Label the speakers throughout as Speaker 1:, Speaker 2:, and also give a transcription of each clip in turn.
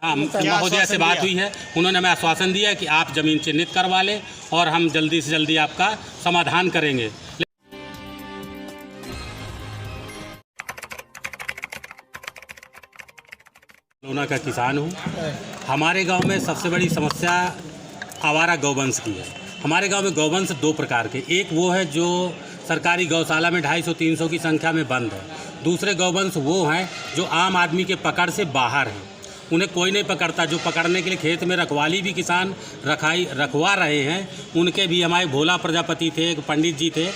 Speaker 1: हाँ, महोदया से बात हुई है। उन्होंने हमें आश्वासन दिया है कि आप ज़मीन चिन्हित करवा लें और हम जल्दी से जल्दी आपका समाधान करेंगे। अलोना का किसान हूँ। हमारे गांव में सबसे बड़ी समस्या आवारा गौवंश की है। हमारे गांव में गौवंश दो प्रकार के, एक वो है जो सरकारी गौशाला में 250-300 की संख्या में बंद है। दूसरे गौवंश वो हैं जो आम आदमी के पकड़ से बाहर हैं, उन्हें कोई नहीं पकड़ता। जो पकड़ने के लिए खेत में रखवाली भी किसान रखवा रहे हैं, उनके भी हमारे भोला प्रजापति थे, एक पंडित जी थे,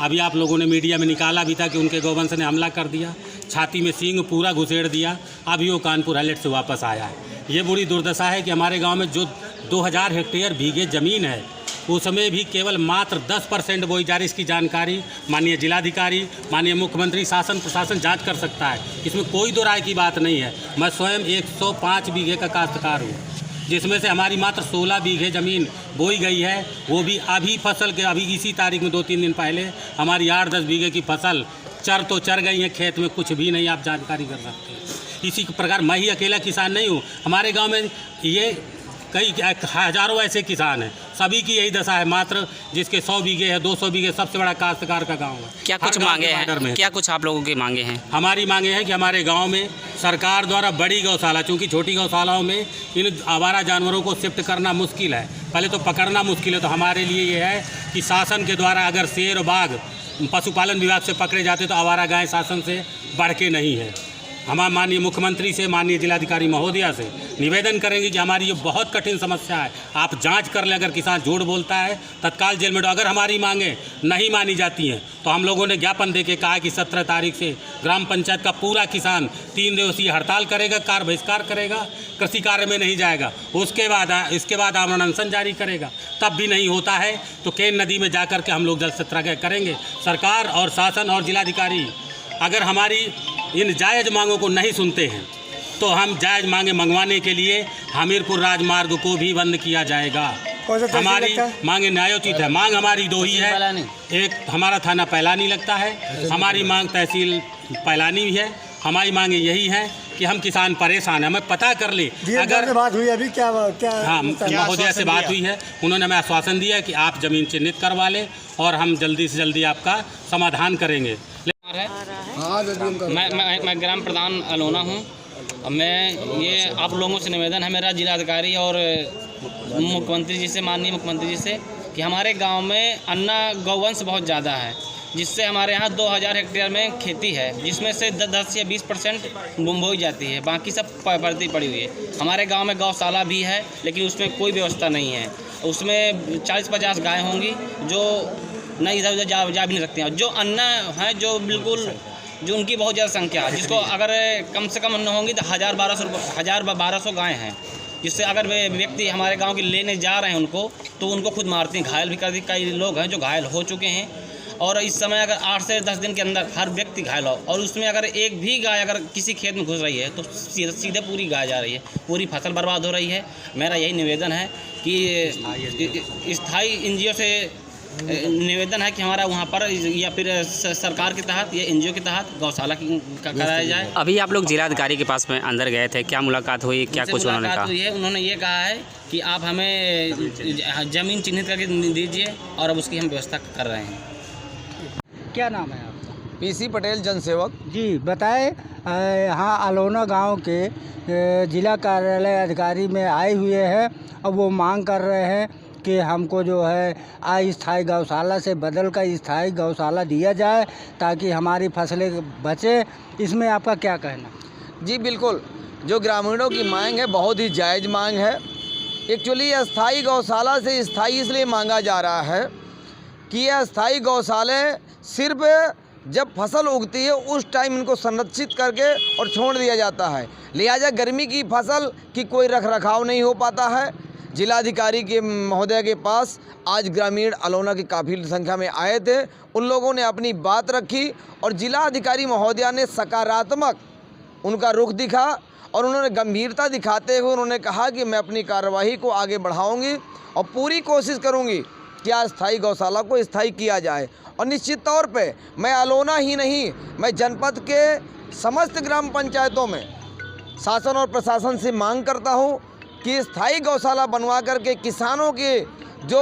Speaker 1: अभी आप लोगों ने मीडिया में निकाला भी था कि उनके गौवंश ने हमला कर दिया, छाती में सींग पूरा घुसेड़ दिया। अभी वो कानपुर हाईलेट से वापस आया है। ये बुरी दुर्दशा है कि हमारे गांव में जो 2000 हेक्टेयर भीगे ज़मीन है, उसमें भी केवल मात्र 10% बोई जा रही। इसकी जानकारी माननीय जिलाधिकारी, माननीय मुख्यमंत्री, शासन प्रशासन जांच कर सकता है। इसमें कोई दो राय की बात नहीं है। मैं स्वयं 105 बीघे का काश्तकार हूँ, जिसमें से हमारी मात्र 16 बीघे ज़मीन बोई गई है। वो भी अभी फसल के अभी इसी तारीख में 2-3 दिन पहले हमारी 8-10 बीघे की फसल चर गई है, खेत में कुछ भी नहीं, आप जानकारी कर सकते हैं। इसी प्रकार मैं ही अकेला किसान नहीं हूँ। हमारे गांव में ये कई हज़ारों ऐसे किसान हैं, सभी की यही दशा है। मात्र जिसके 100 बीघे है, 200 बीघे, सबसे बड़ा काश्तकार का गांव है।
Speaker 2: क्या कुछ मांगे हैं? क्या कुछ आप लोगों की मांगे हैं?
Speaker 1: हमारी मांगे हैं कि हमारे गांव में सरकार द्वारा बड़ी गौशाला, चूँकि छोटी गौशालाओं में इन आवारा जानवरों को शिफ्ट करना मुश्किल है, पहले तो पकड़ना मुश्किल है। तो हमारे लिए ये है कि शासन के द्वारा अगर शेर और बाघ पशुपालन विभाग से पकड़े जाते तो आवारा गाय शासन से बढ़ के नहीं है। हम माननीय मुख्यमंत्री से, माननीय जिलाधिकारी महोदया से निवेदन करेंगे कि हमारी ये बहुत कठिन समस्या है, आप जांच कर लें। अगर किसान झूठ बोलता है तत्काल जेल में। अगर हमारी मांगें नहीं मानी जाती हैं तो हम लोगों ने ज्ञापन देके कहा कि 17 तारीख से ग्राम पंचायत का पूरा किसान 3 दिवसीय हड़ताल करेगा, कार्य बहिष्कार करेगा, कृषि कार्य में नहीं जाएगा। इसके बाद आमरण अनशन जारी करेगा। तब भी नहीं होता है तो केन नदी में जा कर के हम लोग जल सत्याग्रह करेंगे। सरकार और शासन और जिलाधिकारी अगर हमारी इन जायज़ मांगों को नहीं सुनते हैं तो हम जायज़ मांगे मंगवाने के लिए हमीरपुर राजमार्ग को भी बंद किया जाएगा। हमारी मांगे न्यायोचित है। मांग हमारी दो ही है, एक हमारा थाना पैलानी लगता है, हमारी मांग तहसील पैलानी भी है। हमारी मांगे यही है कि हम किसान परेशान हैं, हमें पता कर ले। अगर
Speaker 3: बात हुई अभी क्या
Speaker 1: हाँ, महोदया से बात हुई है। उन्होंने हमें आश्वासन दिया है कि आप ज़मीन चिन्हित करवा लें और हम जल्दी से जल्दी आपका समाधान करेंगे।
Speaker 2: मैं ग्राम प्रधान अलोना हूँ। ये आप लोगों से निवेदन है मेरा जिलाधिकारी और मुख्यमंत्री जी से, माननीय मुख्यमंत्री जी से, कि हमारे गांव में अन्ना गौवंश बहुत ज़्यादा है, जिससे हमारे यहाँ 2000 हेक्टेयर में खेती है, जिसमें से 10 या 20% बोई जाती है, बाकी सब पड़ती पड़ी हुई है। हमारे गांव में गौशाला भी है, लेकिन उसमें कोई व्यवस्था नहीं है। उसमें 40-50 गाय होंगी जो नहीं इधर उधर जा भी नहीं सकती हैं। जो अन्ना है जो बिल्कुल जो उनकी बहुत ज़्यादा संख्या है, जिसको अगर कम से कम अन्ना होंगी तो 1000-1200 गाय हैं, जिससे अगर वे व्यक्ति हमारे गांव के लेने जा रहे हैं उनको, तो उनको खुद मारते हैं, घायल भी कर दी। कई लोग हैं जो घायल हो चुके हैं। और इस समय अगर 8 से 10 दिन के अंदर हर व्यक्ति घायल हो, और उसमें अगर एक भी गाय अगर किसी खेत में घुस रही है तो सीधे पूरी गाय जा रही है, पूरी फसल बर्बाद हो रही है। मेरा यही निवेदन है कि स्थायी NGO से निवेदन है कि हमारा वहाँ पर या फिर सरकार के तहत या NGO के तहत गौशाला कराया जाए।
Speaker 4: अभी आप लोग जिलाधिकारी के पास में अंदर गए थे, क्या मुलाकात हुई, क्या कुछ उन्होंने कहा?
Speaker 2: उन्होंने ये कहा है कि आप हमें ज़मीन चिन्हित करके दीजिए और अब उसकी हम व्यवस्था कर रहे हैं।
Speaker 3: क्या नाम है आपका?
Speaker 5: PC पटेल जनसेवक
Speaker 3: जी बताएं। यहाँ अलोना गांव के जिला कार्यालय अधिकारी में आए हुए हैं और वो मांग कर रहे हैं कि हमको जो है अस्थायी गौशाला से बदल कर स्थायी गौशाला दिया जाए ताकि हमारी फसलें बचे। इसमें आपका क्या कहना?
Speaker 5: जी बिल्कुल, जो ग्रामीणों की मांग है बहुत ही जायज़ मांग है। एक्चुअली अस्थायी गौशाला से स्थायी इसलिए मांगा जा रहा है कि यह अस्थायी गौशाले सिर्फ जब फसल उगती है उस टाइम इनको संरक्षित करके और छोड़ दिया जाता है, लिहाजा गर्मी की फसल की कोई रखरखाव नहीं हो पाता है। जिलाधिकारी के महोदय के पास आज ग्रामीण अलोना की काफ़ी संख्या में आए थे, उन लोगों ने अपनी बात रखी और जिलाधिकारी महोदया ने सकारात्मक उनका रुख दिखा और उन्होंने गंभीरता दिखाते हुए उन्होंने कहा कि मैं अपनी कार्यवाही को आगे बढ़ाऊंगी और पूरी कोशिश करूंगी कि अस्थायी गौशाला को स्थायी किया जाए। और निश्चित तौर पे मैं अलोना ही नहीं, मैं जनपद के समस्त ग्राम पंचायतों में शासन और प्रशासन से मांग करता हूं कि स्थायी गौशाला बनवा करके किसानों के जो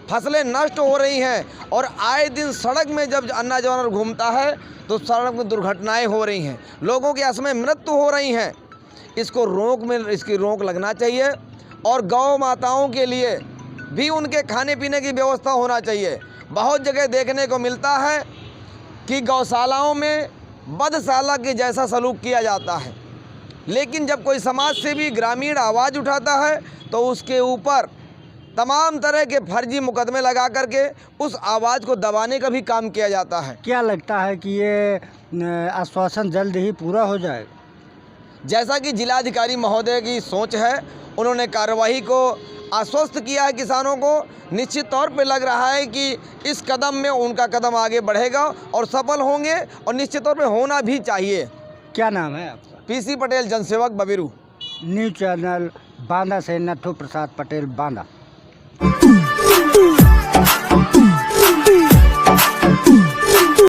Speaker 5: फसलें नष्ट हो रही हैं और आए दिन सड़क में जब अन्ना जानवर घूमता है तो सड़क में दुर्घटनाएं हो रही हैं, लोगों की असमय मृत्यु हो रही हैं, इसकी रोक लगना चाहिए। और गौ माताओं के लिए भी उनके खाने पीने की व्यवस्था होना चाहिए। बहुत जगह देखने को मिलता है कि गौशालाओं में बधशाला के जैसा सलूक किया जाता है, लेकिन जब कोई समाज सेवी ग्रामीण आवाज़ उठाता है तो उसके ऊपर तमाम तरह के फर्जी मुकदमे लगा करके उस आवाज़ को दबाने का भी काम किया जाता है।
Speaker 3: क्या लगता है कि ये आश्वासन जल्द ही पूरा हो जाएगा?
Speaker 5: जैसा कि जिलाधिकारी महोदय की सोच है, उन्होंने कार्यवाही को आश्वस्त किया है किसानों को। निश्चित तौर पे लग रहा है कि इस कदम में उनका कदम आगे बढ़ेगा और सफल होंगे, और निश्चित तौर पे होना भी चाहिए।
Speaker 3: क्या नाम है आपका?
Speaker 5: पीसी पटेल, जनसेवक, बबीरू।
Speaker 3: न्यूज़ चैनल बांदा से नट्ठू प्रसाद पटेल, बांदा।